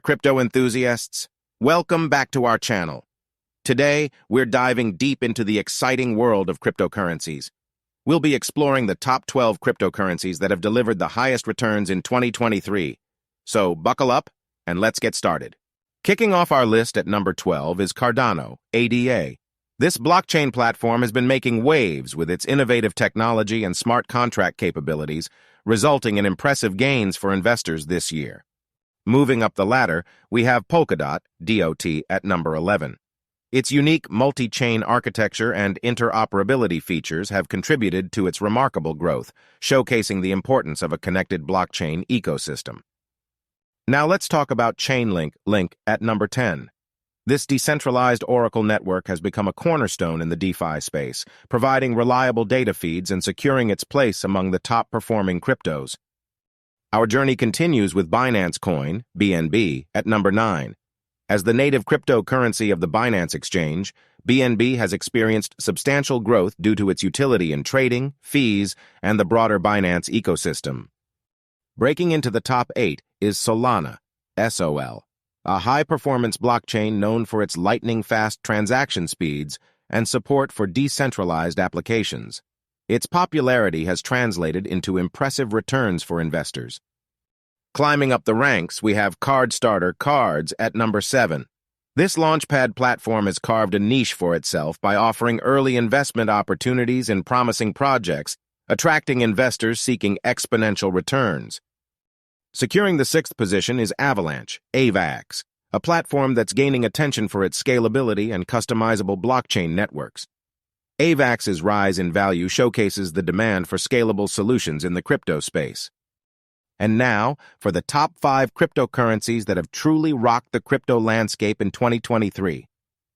Crypto enthusiasts, welcome back to our channel. Today, we're diving deep into the exciting world of cryptocurrencies. We'll be exploring the top 12 cryptocurrencies that have delivered the highest returns in 2023. So buckle up and let's get started. Kicking off our list at number 12 is Cardano, ADA. This blockchain platform has been making waves with its innovative technology and smart contract capabilities, resulting in impressive gains for investors this year. Moving up the ladder, we have Polkadot, DOT, at number 11. Its unique multi-chain architecture and interoperability features have contributed to its remarkable growth, showcasing the importance of a connected blockchain ecosystem. Now let's talk about Chainlink, Link, at number 10. This decentralized Oracle network has become a cornerstone in the DeFi space, providing reliable data feeds and securing its place among the top-performing cryptos. Our journey continues with Binance Coin, BNB, at number 9. As the native cryptocurrency of the Binance Exchange, BNB has experienced substantial growth due to its utility in trading, fees, and the broader Binance ecosystem. Breaking into the top 8 is Solana, SOL, a high-performance blockchain known for its lightning-fast transaction speeds and support for decentralized applications. Its popularity has translated into impressive returns for investors. Climbing up the ranks, we have CardStarter Cards at number 7. This launchpad platform has carved a niche for itself by offering early investment opportunities in promising projects, attracting investors seeking exponential returns. Securing the 6th position is Avalanche, AVAX, a platform that's gaining attention for its scalability and customizable blockchain networks. AVAX's rise in value showcases the demand for scalable solutions in the crypto space. And now, for the top 5 cryptocurrencies that have truly rocked the crypto landscape in 2023.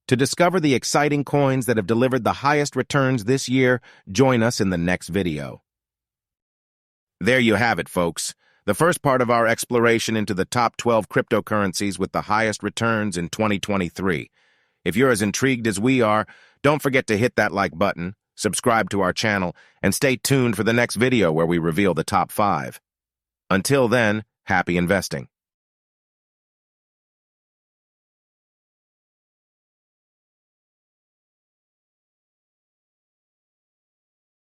To discover the exciting coins that have delivered the highest returns this year, join us in the next video. There you have it, folks. The first part of our exploration into the top 12 cryptocurrencies with the highest returns in 2023. If you're as intrigued as we are, don't forget to hit that like button, subscribe to our channel, and stay tuned for the next video where we reveal the top 5. Until then, happy investing.